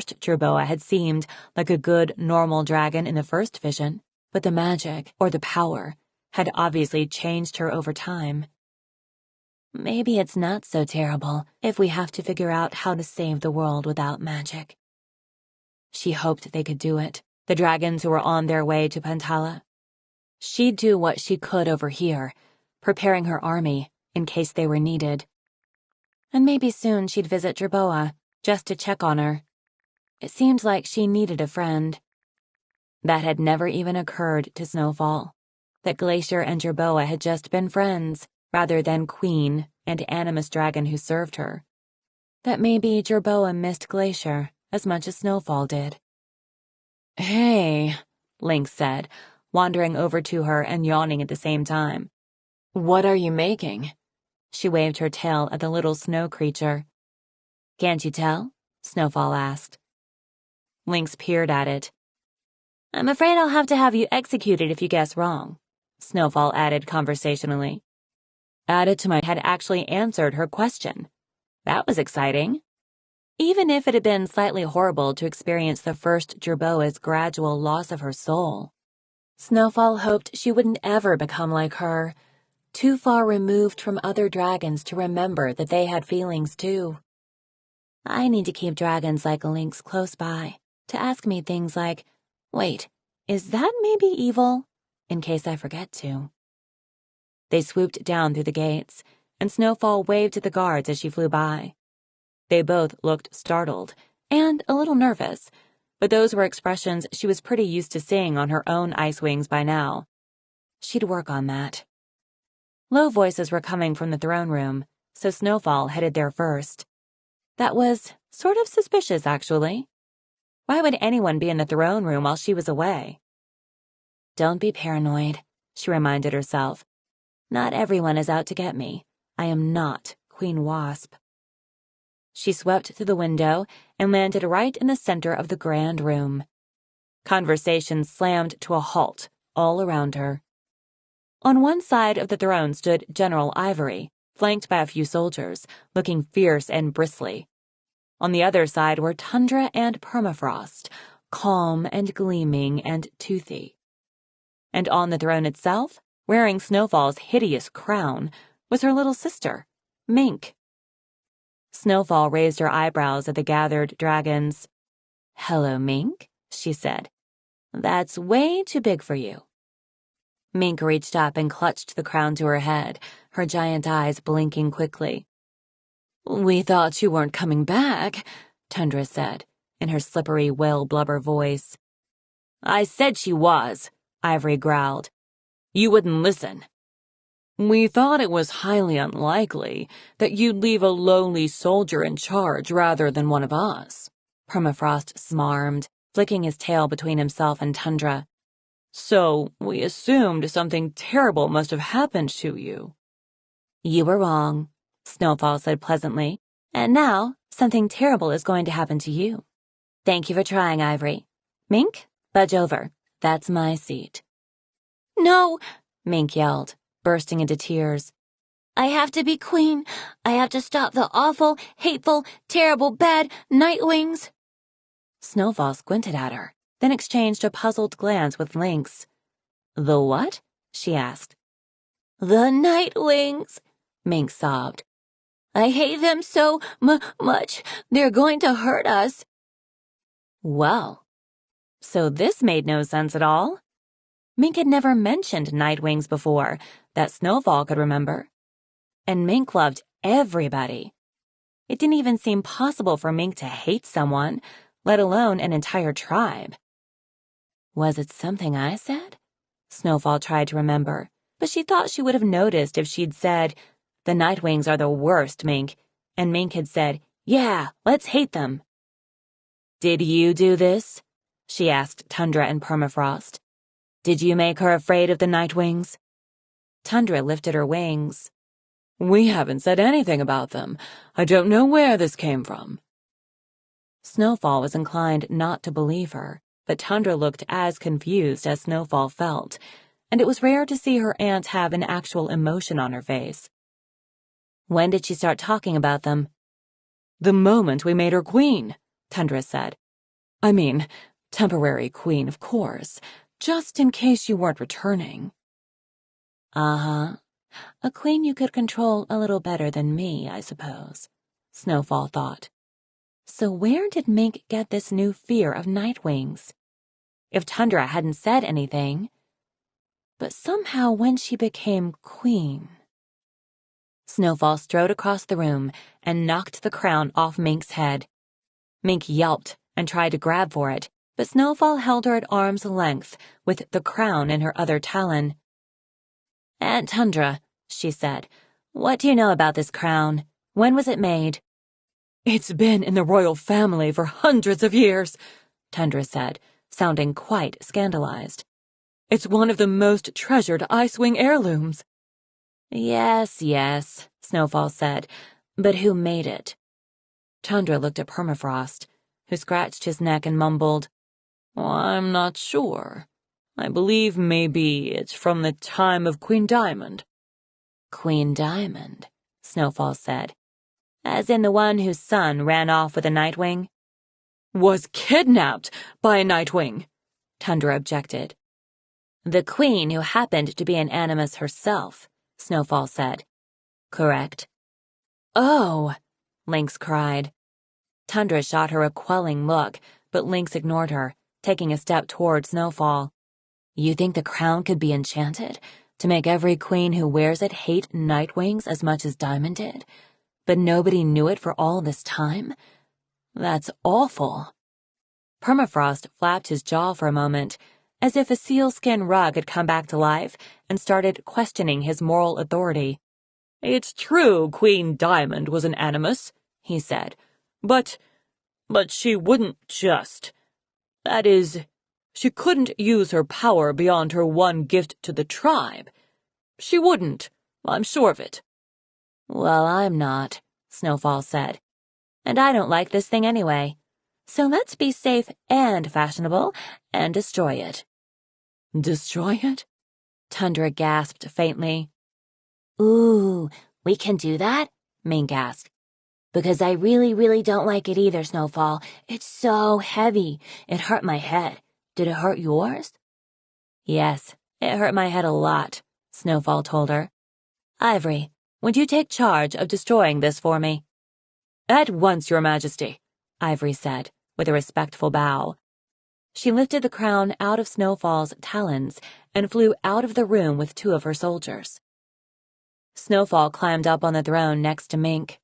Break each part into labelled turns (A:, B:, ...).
A: first Jerboa had seemed like a good, normal dragon in the first vision, but the magic, or the power, had obviously changed her over time. Maybe it's not so terrible if we have to figure out how to save the world without magic. She hoped they could do it, the dragons who were on their way to Pantala. She'd do what she could over here, preparing her army in case they were needed. And maybe soon she'd visit Jerboa, just to check on her. It seemed like she needed a friend. That had never even occurred to Snowfall, that Glacier and Jerboa had just been friends, rather than queen and animus dragon who served her. That maybe Jerboa missed Glacier as much as Snowfall did. "Hey," Lynx said, wandering over to her and yawning at the same time. "What are you making?" She waved her tail at the little snow creature. "Can't you tell?" Snowfall asked. Lynx peered at it. "I'm afraid I'll have you executed if you guess wrong," Snowfall added conversationally. Added to my had actually answered her question. That was exciting. Even if it had been slightly horrible to experience the first Jerboa's gradual loss of her soul. Snowfall hoped she wouldn't ever become like her, too far removed from other dragons to remember that they had feelings too. I need to keep dragons like Lynx close by, to ask me things like, "Wait, is that maybe evil?" in case I forget to. They swooped down through the gates, and Snowfall waved at the guards as she flew by. They both looked startled, and a little nervous, but those were expressions she was pretty used to seeing on her own ice wings by now. She'd work on that. Low voices were coming from the throne room, so Snowfall headed there first. That was sort of suspicious, actually. Why would anyone be in the throne room while she was away? "Don't be paranoid," she reminded herself. "Not everyone is out to get me. I am not Queen Wasp." She swept through the window and landed right in the center of the grand room. Conversation slammed to a halt all around her. On one side of the throne stood General Ivory, flanked by a few soldiers, looking fierce and bristly. On the other side were Tundra and Permafrost, calm and gleaming and toothy. And on the throne itself, wearing Snowfall's hideous crown, was her little sister, Mink. Snowfall raised her eyebrows at the gathered dragons. "Hello, Mink," she said. "That's way too big for you." Mink reached up and clutched the crown to her head, her giant eyes blinking quickly. "We thought you weren't coming back," Tundra said, in her slippery whale-blubber voice. "I said she was," Ivory growled. "You wouldn't listen." "We thought it was highly unlikely that you'd leave a lowly soldier in charge rather than one of us," Permafrost smarmed, flicking his tail between himself and Tundra. "So we assumed something terrible must have happened to you." "You were wrong," Snowfall said pleasantly. "And now, something terrible is going to happen to you. Thank you for trying, Ivory. Mink, budge over. That's my seat." "No," Mink yelled, bursting into tears. "I have to be queen. I have to stop the awful, hateful, terrible, bad Nightwings." Snowfall squinted at her, then exchanged a puzzled glance with Lynx. "The what?" she asked. "The Nightwings," Mink sobbed. "I hate them so much. They're going to hurt us." Well, so this made no sense at all. Mink had never mentioned Nightwings before, that Snowfall could remember. And Mink loved everybody. It didn't even seem possible for Mink to hate someone, let alone an entire tribe. Was it something I said? Snowfall tried to remember, but she thought she would have noticed if she'd said, "The Nightwings are the worst, Mink," and Mink had said, "Yeah, let's hate them." "Did you do this?" she asked Tundra and Permafrost. "Did you make her afraid of the Nightwings?" Tundra lifted her wings. "We haven't said anything about them. I don't know where this came from." Snowfall was inclined not to believe her, but Tundra looked as confused as Snowfall felt, and it was rare to see her aunt have an actual emotion on her face. "When did she start talking about them?" "The moment we made her queen," Tundra said. I mean, temporary queen, of course, just in case you weren't returning. Uh-huh. A queen you could control a little better than me, I suppose, Snowfall thought. So where did Mink get this new fear of night wings? If Tundra hadn't said anything, but somehow when she became queen... Snowfall strode across the room and knocked the crown off Mink's head. Mink yelped and tried to grab for it, but Snowfall held her at arm's length with the crown in her other talon. "Aunt Tundra," she said, "what do you know about this crown? When was it made?" "It's been in the royal family for hundreds of years," Tundra said, sounding quite scandalized. "It's one of the most treasured Icewing heirlooms." Yes, Snowfall said, "but who made it?" Tundra looked at Permafrost, who scratched his neck and mumbled, "I'm not sure. I believe maybe it's from the time of Queen Diamond." "Queen Diamond," Snowfall said, "as in the one whose son ran off with a Nightwing?" "Was kidnapped by a Nightwing," Tundra objected. "The queen who happened to be an Animus herself," Snowfall said. "Correct." "Oh," Lynx cried. Tundra shot her a quelling look, but Lynx ignored her, taking a step toward Snowfall. "You think the crown could be enchanted, to make every queen who wears it hate Nightwings as much as Diamond did, but nobody knew it for all this time? That's awful." Permafrost flapped his jaw for a moment, as if a sealskin rug had come back to life and started questioning his moral authority. "It's true Queen Diamond was an Animus," he said, but she wouldn't just. That is, she couldn't use her power beyond her one gift to the tribe. She wouldn't, I'm sure of it." "Well, I'm not," Snowfall said. "And I don't like this thing anyway. So let's be safe and fashionable and destroy it." "Destroy it?" Tundra gasped faintly. "Ooh, we can do that?" Mink asked. "Because I really don't like it either, Snowfall. It's so heavy. It hurt my head. Did it hurt yours?" "Yes, it hurt my head a lot," Snowfall told her. "Ivory, would you take charge of destroying this for me?" "At once, Your Majesty," Ivory said, with a respectful bow. She lifted the crown out of Snowfall's talons and flew out of the room with 2 of her soldiers. Snowfall climbed up on the throne next to Mink.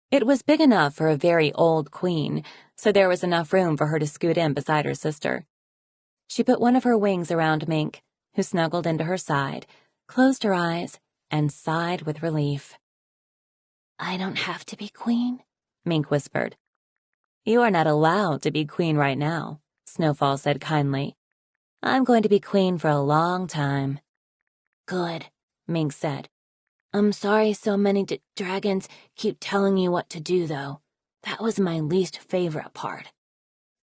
A: It was big enough for a very old queen, so there was enough room for her to scoot in beside her sister. She put one of her wings around Mink, who snuggled into her side, closed her eyes, and sighed with relief. "I don't have to be queen," Mink whispered. "You are not allowed to be queen right now," Snowfall said kindly. "I'm going to be queen for a long time." "Good," Mink said. "I'm sorry so many dragons keep telling you what to do, though. That was my least favorite part."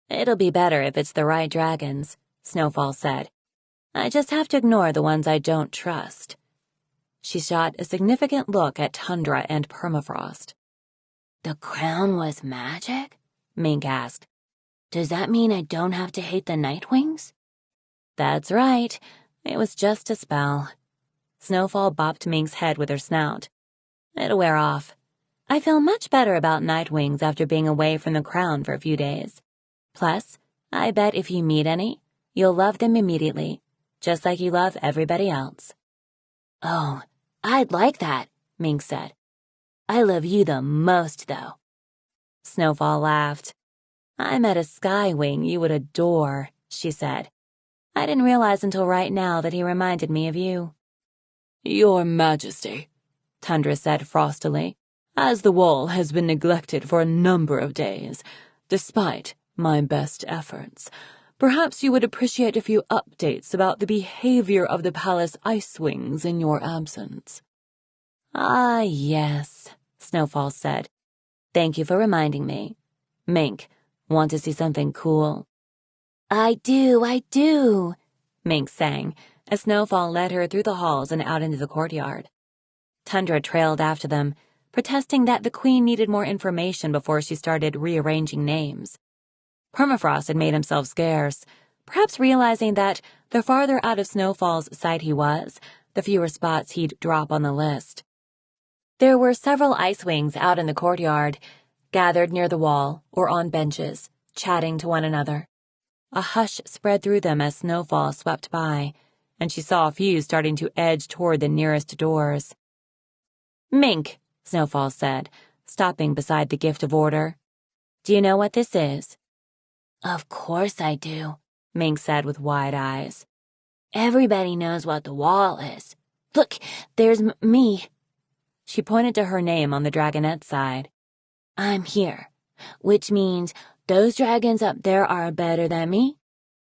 A: "It'll be better if it's the right dragons," Snowfall said. "I just have to ignore the ones I don't trust." She shot a significant look at Tundra and Permafrost. "The crown was magic?" Mink asked. "Does that mean I don't have to hate the Nightwings?" "That's right. It was just a spell." Snowfall bopped Mink's head with her snout. "It'll wear off. I feel much better about Nightwings after being away from the crown for a few days. Plus, I bet if you meet any, you'll love them immediately, just like you love everybody else." "Oh, I'd like that," Mink said. "I love you the most, though." Snowfall laughed. "I met a Skywing you would adore," she said. "I didn't realize until right now that he reminded me of you." "Your Majesty," Tundra said frostily, "as the wall has been neglected for a number of days, despite my best efforts, perhaps you would appreciate a few updates about the behavior of the palace Icewings in your absence." "Ah, yes," Snowfall said. "Thank you for reminding me. Mink, want to see something cool?" I do, Mink sang, as Snowfall led her through the halls and out into the courtyard. Tundra trailed after them, protesting that the queen needed more information before she started rearranging names. Permafrost had made himself scarce, perhaps realizing that the farther out of Snowfall's sight he was, the fewer spots he'd drop on the list. There were several ice wings out in the courtyard, gathered near the wall or on benches, chatting to one another. A hush spread through them as Snowfall swept by, and she saw a few starting to edge toward the nearest doors. "Mink," Snowfall said, stopping beside the gift of order. "Do you know what this is?"
B: "Of course I do,"
A: Mink said with wide eyes.
B: "Everybody knows what the wall is. Look, there's me."
A: She pointed to her name on the dragonette's side.
B: "I'm here, which means those dragons up there are better than me,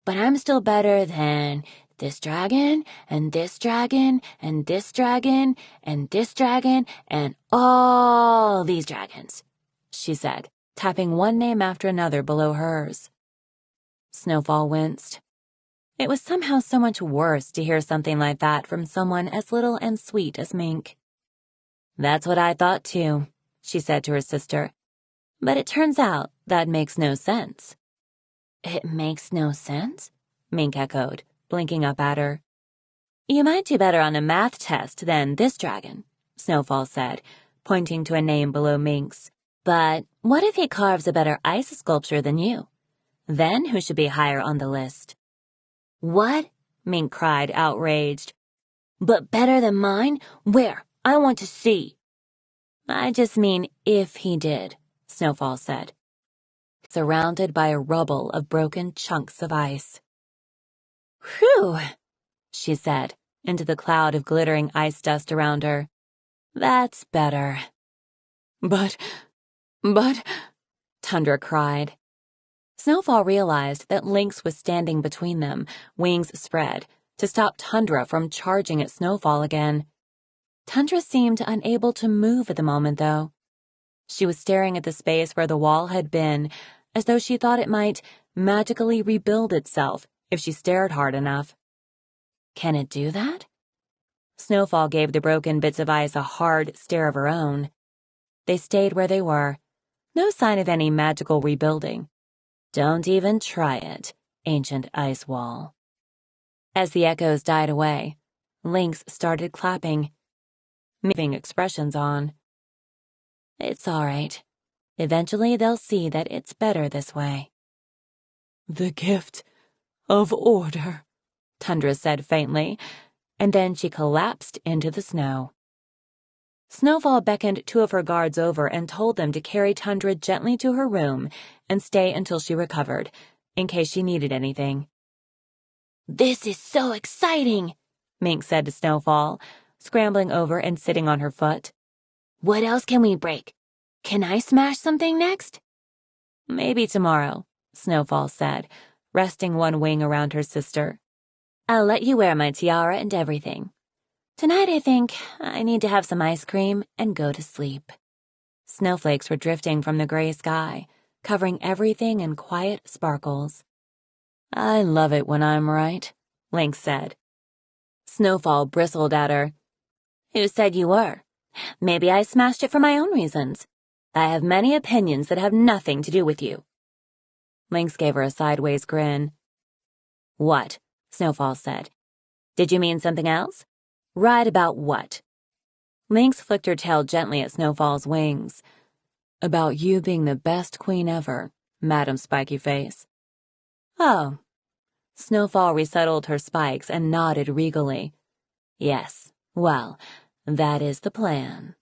B: but I'm still better than this dragon, and this dragon, and this dragon, and this dragon, and all these dragons," she said, tapping one name after another below hers.
A: Snowfall winced. It was somehow so much worse to hear something like that from someone as little and sweet as Mink. "That's what I thought too," she said to her sister. "But it turns out that makes no sense."
B: "It makes no sense?"
A: Mink echoed, blinking up at her. "You might do better on a math test than this dragon," Snowfall said, pointing to a name below Mink's. "But what if he carves a better ice sculpture than you? Then who should be higher on the list?"
B: "What?"
A: Mink cried, outraged.
B: "But better than mine? Where? I want to see."
A: "I just mean if he did," Snowfall said, surrounded by a rubble of broken chunks of ice. "Whew," she said, into the cloud of glittering ice dust around her. "That's better." But, Tundra cried. Snowfall realized that Lynx was standing between them, wings spread, to stop Tundra from charging at Snowfall again. Tundra seemed unable to move at the moment, though. She was staring at the space where the wall had been, as though she thought it might magically rebuild itself if she stared hard enough. Can it do that? Snowfall gave the broken bits of ice a hard stare of her own. They stayed where they were. No sign of any magical rebuilding. Don't even try it, ancient ice wall. As the echoes died away, Lynx started clapping, moving expressions on. "It's all right. Eventually they'll see that it's better this way." "The gift of order," Tundra said faintly, and then she collapsed into the snow. Snowfall beckoned two of her guards over and told them to carry Tundra gently to her room and stay until she recovered, in case she needed anything.
B: "This is so exciting,"
A: Mink said to Snowfall, scrambling over and sitting on her foot.
B: "What else can we break? Can I smash something next?"
A: "Maybe tomorrow," Snowfall said, resting one wing around her sister. "I'll let you wear my tiara and everything. Tonight I think I need to have some ice cream and go to sleep." Snowflakes were drifting from the gray sky, covering everything in quiet sparkles. "I love it when I'm right," Lynx said. Snowfall bristled at her. "Who said you were? Maybe I smashed it for my own reasons. I have many opinions that have nothing to do with you." Lynx gave her a sideways grin. "What?" Snowfall said. "Did you mean something else? Right about what?" Lynx flicked her tail gently at Snowfall's wings. "About you being the best queen ever, Madam Spiky Face." "Oh." Snowfall resettled her spikes and nodded regally. "Yes, well, that is the plan."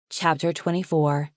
A: Chapter 24.